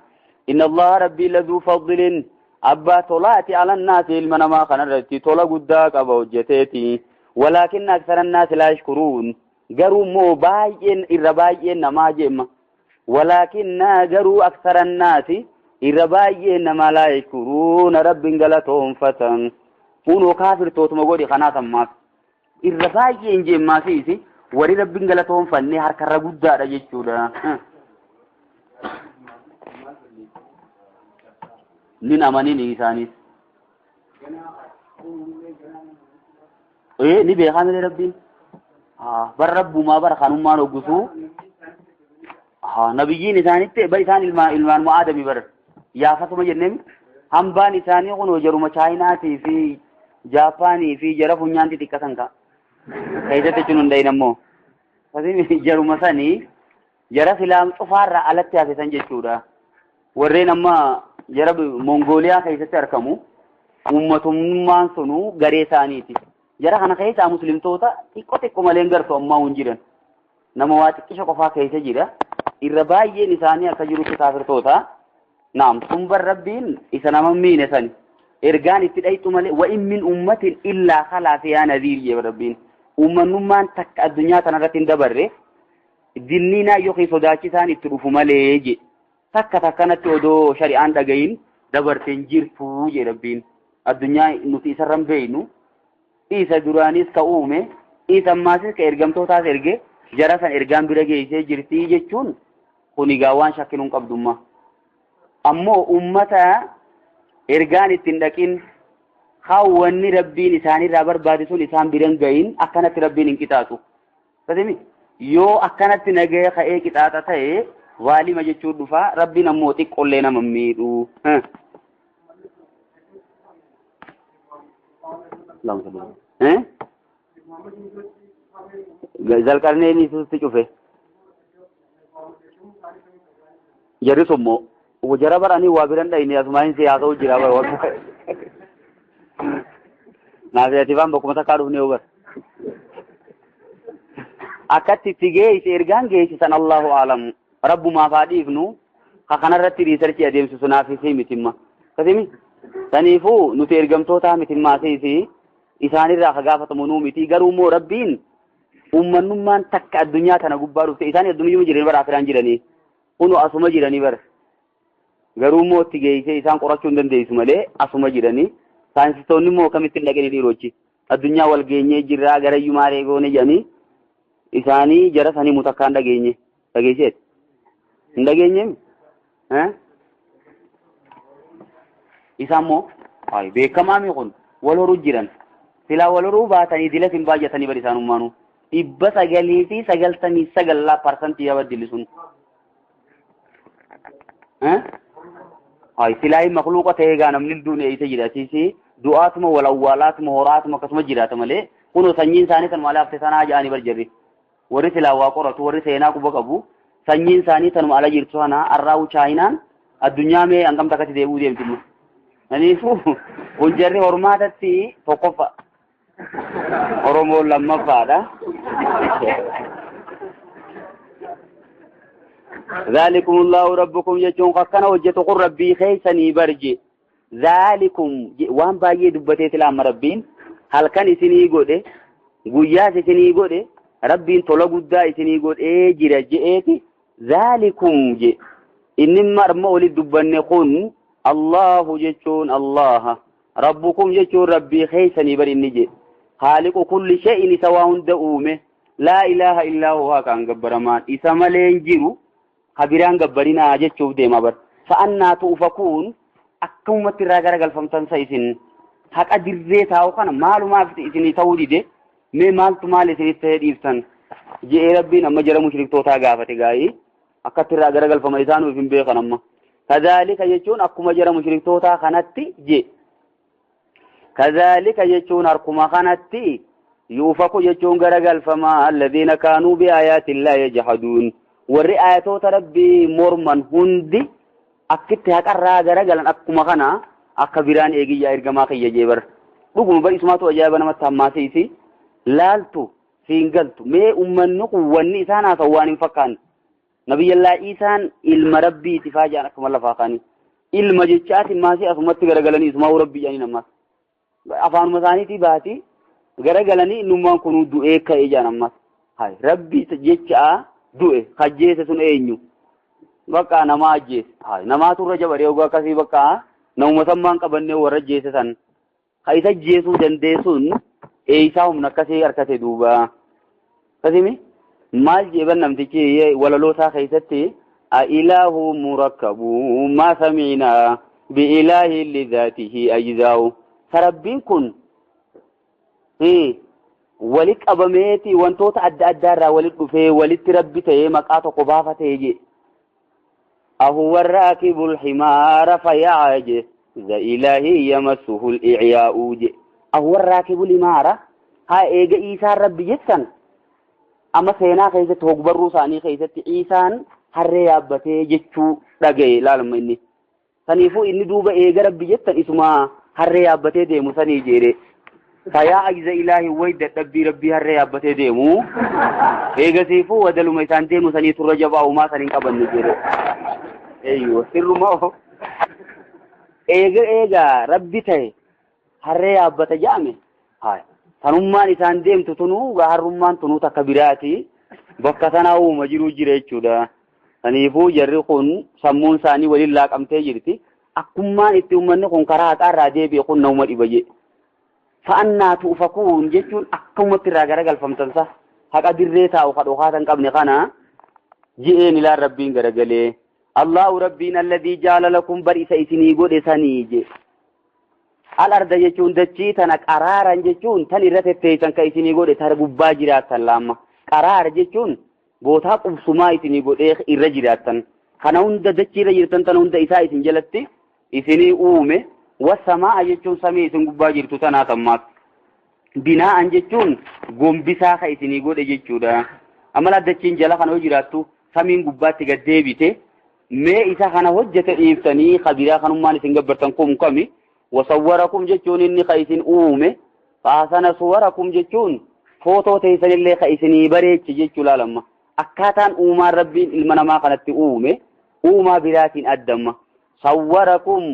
inna allaha rabbii laduu fadlin abbaa tolaati ala nnaasi ilma namaa kanarratti tola guddaa qaba hojjeteeti walaakinna aksara nnaasi laa yashkuruun garuu immoo baay'een irra baay'een namaa jemma walaakinna garuu aksara nnaasi irra baay'een namaa laa yashkuruun rabbiin galatoonfatan kunoo kaafirtootuma godhi kanaa sammaas irra baay'een jemmaasiisi warri rabbiin galatoonfanne harkarra guddaadha jechuudha. nin amanini isaanis ni beekamile rabbiin bar rabbumaa bara kanummaan hoggusu nabiyyiin isaanitti bar isaan ilmaan aadami bar yaafatuma jenneen hambaan isaanii kun jaruma chaayinaatii fi jaapaanii fi jara funyaan xixiqqatan ka keessatti jechuun hundaa'in ammoo jaruma sanii jara filaam cufaarraa alatti hafesan jechuudha. warreen amma jara mongooliyaa keessatti argamu ummatummaan sunu garee isaaniiti. jara kana keessaa muslimtoota xiqqoo malee gartuu ammaa hin jiran nama waa xiqqisha qofaa keessa jira. irra baay'een isaanii akka jirutti kaafirtoota. naam bar rabbiin isa nama miine sani ergaan itti dhayxu malee wa in min ummatin illaa khalaa fiihaa nadhiir jedhe rabbiin. ummannummaan takka addunyaa kanarratti hin dabarre dinniinaa yookiin sodaachisaan itti dhufu malee jedhe. takka takkanatti odoo shari'aan dhagayin dabarteen jirtuu jedhe rabbiin. addunyaa nuti isarran beeynu isa duraanis ka uume isa ammaasis ka ergamtootaas erge jara san ergaan bira geessee jirtii jechuun kun egaa waan shakkinuun qabdummaa. ammoo ummata ergaan ittiin dhaqin hawwanni rabbiin isaanirraa barbaade sun isaan biran gayin akkanatti rabbiin hin qixaaxu. Fatimi yoo akkanatti nagaya ka'ee qixaaxa ta'e waalima jechuun dhufa rabbiin ammoo xiqqollee nama miidhu. Zalqarneen isuutti cufe jarri summoo jara baranii waa biran dhayne asumaan siyaasa jira bara naafiyaatifaan bakkuma takkaa dhufne hubar akkatti itti geesse ergaan geessisan Allahu aalam rabbumaaf haa dhiifnu ka kanarratti riisarchii adeemsisu naafisii mitimma kasimi saniifuu nuti ergamtoota mitimmaasiisi isaanirraa ka gaafatamu nuu miti garuu immoo rabbiin ummannummaan takka addunyaa tana gubbaa dhufte isaan addunyuma jiranii bara afiraan jiranii kunu asuma jiranii bara garuu immoo itti geessee isaan qorachuu hin dandeessu malee asuma jiranii saayinsistoonni immoo akkamitti hin dhaqanii dhiirochi addunyaa wal geenyee jirraa garayyuu maalee goone jedhanii isaanii jara sanii mutakkaan dhageenye dhageesseet hin dhageenye isaan immoo beekamaami kun wal horuu jiran silaa wal horuu baatanii dilas hin baay'atanii bari isaanummaanuu 999% yabaddili sun silaa makluuqa ta'ee gaa namni duune isa jiraatisi du'aatuma walawwaalaatuma horaatuma akkasuma jiraata malee kunoo sanyiin isaanii kan malee hafte sanaa ja'anii barjarri warri silaa waa qoratu warri seenaa quba qabu sanyiin isaanii tanuma ala jirtu sana arraa'u chaayinaan addunyaa mee hangamta akkatti deebi'uu deemtimu kaniifuu kun jarri hormaatatti tokkoffa oromoon lammaffaadha. ذلكم الله ربكم يجون قنا وجهتكم ربي خيسني برجي ذلكم وان باي دبته لام ربين هل كان اسني غوده غيا اسني غوده ربين تولا غدا اسني غوده جرجئتي ذلكم جي انما مرمول دبن خون الله يجون الله ربكم يجون ربي خيسني برني جي خالق كل شيء سواء دومه لا اله الا هو كان غبرمان اسمالين جيرو habiraan gabbarinaa jechuuf deema bar fa'annaa tuufakuun akkumatti irraa garagalfamtan sa isin haqa dirree taa'u kana maalumaaf isinii ta'uu dide mee maaltu maal isinitti ta'ee dhiiftan je'ee rabbiin amma jara mushriktootaa gaafate gaa'ii akkatti irraa garagalfama isaanuuf hin beekan amma kazaalika jechuun akkuma jara mushriktootaa kanatti je kazaalika jechuun harkuma kanatti yuufaku jechuun garagalfama alladhiina kaanuu biaayaatillaahi yajhaduun warri ayatoota rabbii morman hundi akkitti haqarraa garagalan akkuma kana akka biraan eegiyyaa ergamaa kiyya jeebar dhuguma bar isumaatu ajaa'iba namatti hammaasiisi laaltu siin galtu mee ummanni kun wanni isaan haasawu waan hin fakkaanne nabiyyallaa isaan ilma rabbiiti faajaan akkuma lafaa kaanii ilma jechaati maasii asumatti garagalanii isumaa rabbii jedhanii ammas afaanuma isaaniitii baati garagalanii innummaan kunuu du'ee ka'ee jaan ammas hay rabbii jechaa du'e kajjeese sun eenyu bakka nama ajjeese hay namaatu irra jabaree ogaa akkasii bakka namuma sammaan qabannee warra ajjeese san ka isa ajjeesuu dandeessuun eeysaa humna akkasii harkate duuba فهمي مال جبن نمتكي ولا لو ساخيستي أإله مركب ما سمعنا بإله لذاته أجزاء فربين كن ولك أبميتي وانتوت أدى ولك في ولك ربته مقاط قبافته يجي أهو الراكب الحمار فيعج ذا إلهي يمسه الإعياء أهو الراكب الحمار ها إيجا إيسان ربي جسن أما سينا خيست هقبر روساني خيست إيسان harree yaabbatee jechuu dhagaye laalma inni saniifuu inni duuba eega rabbi jettan isuma harree yaabbatee deemu sanii jeere fayaa ajza ilaahi way dadhabbii rabbii harree yaabbatee deemu eegasiifuu wadaluma isaan deemu sanii turra jabaa'umaa saniin qabanne jeere eeyyoo sirrumaa eega rabbi ta'e harree yaabbata jaame haay tanummaan isaan deemtu tunuu harrummaan tunuu takka biraati bakka sanaa uuma jiruu jira jechuudha. Saniifuu jarri kun sammuun isaanii waliin laaqamtee jirti. Akkummaan itti uummanni kun karaa haqaarraa deebi'e kun nama dhiba jedhe. Fa'annaa tuufakuun jechuun akkumatti irraa garagalfamtansa haqa dirree taa'u kadhokaatan qabne kana ji'een ilaan rabbiin garagalee. Allahu rabbiin alladii jaala lakum bar isa isinii godhe sanii je. Al-arda jechuun dachii tana qaraaran jechuun tan irra tetteessan ka isinii godhe tara gubbaa jiraatan laamma. Qaraara jechuun bootaa qubsumaa isinii godhee irra jiraatan kana hunda dachii irra jirtan tan hunda isaa isin jalatti isinii uume wasamaa jechuun samii isin gubbaa jirtu tanaa tammaas binaa'an jechuun gombisaa ka isinii godhe jechuudha amala dachiin jala kana yoo jiraattu samiin gubbaatti gad deebite mee isa kana hojjete dhiiftanii kabiraa kanummaan isin gabbartan kum kami wasawwarakum jechuun inni ka isin uume faasana suwarakum jechuun footoo teessanillee ka isinii bareechi jechuu laalamma akkaataan uumaan rabbiin ilma namaa kanatti uume uumaa biraatiin addamma sawwarakum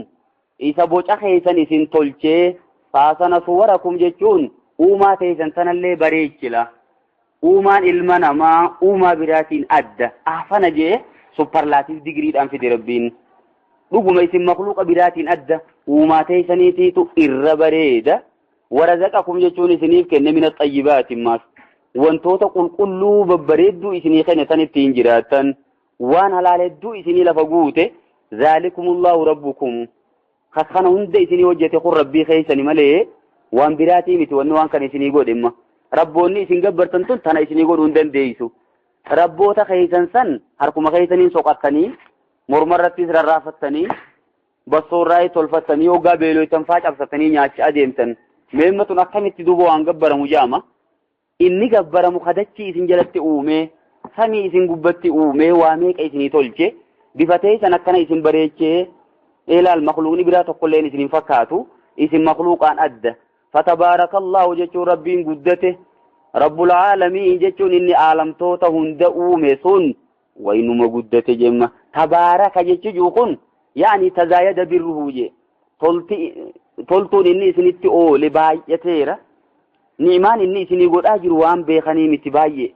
isa boca keessan isin tolchee faasana suwarakum jechuun uumaa teessan sanallee bareechila uumaan ilma namaa uumaa biraatiin adda afana jee supparlaatiif digriidhaan fide rabbiin dhuguma isin makluuqa biraatiin adda uumaa teessaniitiitu irra bareeda warazaqakum jechuun isiniif kenne mina xayyibaatiin maas wantoota qulqulluu babbareedduu isinii kenne tan ittiin jiraatan waan halaaledduu isinii lafa guute zaalikumullahu rabbukum kana hunda isinii hojjete kun rabbii keessani malee waan biraatii miti wanni waan kana isinii godhimma rabboonni isin gabbartan tun tana isinii godhuu hin dandeessu rabboota keessan san harkuma keessaniin soqattanii mormarrattis rarraafattanii bassoorraa tolfattanii hoggaa beeloytan faa cabsatanii nyaacha adeemtan meemmatun akkamitti duuba waan gabbaramu jaama inni gabbaramu kadachii isin jalatti uume samii isin gubbatti uume waa meeqa isinii tolche bifatee san akkana isin bareechee ilaal makluuqni biraa tokkolleen isin fakkaatu isin makluuqaan adda fatabaarakallahu jechuun rabbiin guddate rabbul aalamiin jechuun inni aalamtoota hunda uume sun waynuma guddate jemma tabaaraka jechuu kun yaani tazaayada birruhu je toltuun inni isinitti oole baay'ateera ni'maan inni isinii godhaa jiru waan beekanii miti baay'ee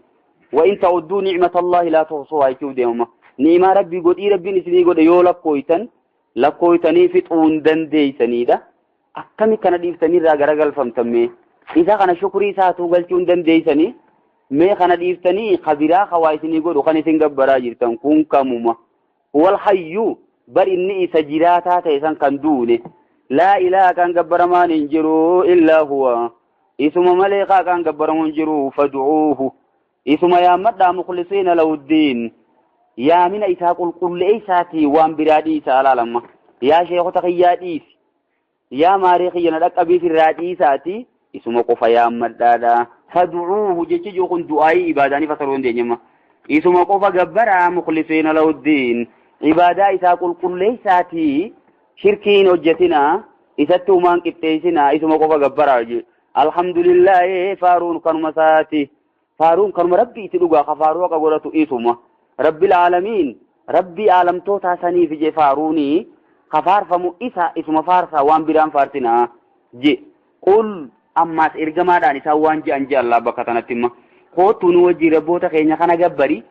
wa in ta'uddu ni'matallahi la tuhsuha jechuu deemma ni'maa rabbii godhii rabbiin isinii godhe yoo lakkooytanii fixuun dandeeysanidha akkami kana dhiiftanii irraa garagalfamtamme isa kana shukrii isaatuu galchuun dandeeysanii mee kana dhiiftanii kabiraa kawaa isinii godhu kan isin gabbaraa jirtan kun kamuma wal hayyu bar inni isa jiraataa ta'e san kan duune laa ilaaha kan gabbaramaan hin jiru illaa huwa isuma malee kan gabbaramu hin jiru fad'uuhu isuma yaammadhaa mukhlisiina lahuddiin yaamina isaa qulqulleeysaatii waan biraa dhiisa alaalamma yaa sheekota kiyyaa dhiisi yaa maarii kiyyana dhaqqabiif irraa dhiisaati isuma qofa yaammadhaadha fad'uuhu jechi kun du'aayii ibaadaanii fasaruu hin deenyemma isuma qofa gabbaraa mukhlisiina lahuddiin ibaadaa isaa qulqulleeysaatii shirkiin hojjetina isatti umaan qixxeessina isuma qofa gabbaraa je alhamdulillahi faaruun kanuma saati faaruun kanuma rabbi itti dhugaa ka faaruu akka godhatu isuma rabbil aalamiin rabbii aalamtoota saniif je faaruuni ka faarfamu isuma faarsaa waan biraan faartina je qul ammaas ergamaadhaan isaa waan je'an je Allah bakka kanatti imma kootu nu wajji rabboota keenya kana gabbari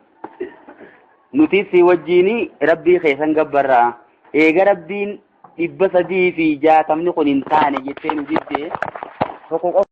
nuti si wajjiini rabbii keessan gabbarraa eega rabbiin 360 kun hin taane jettee nu jidde tokko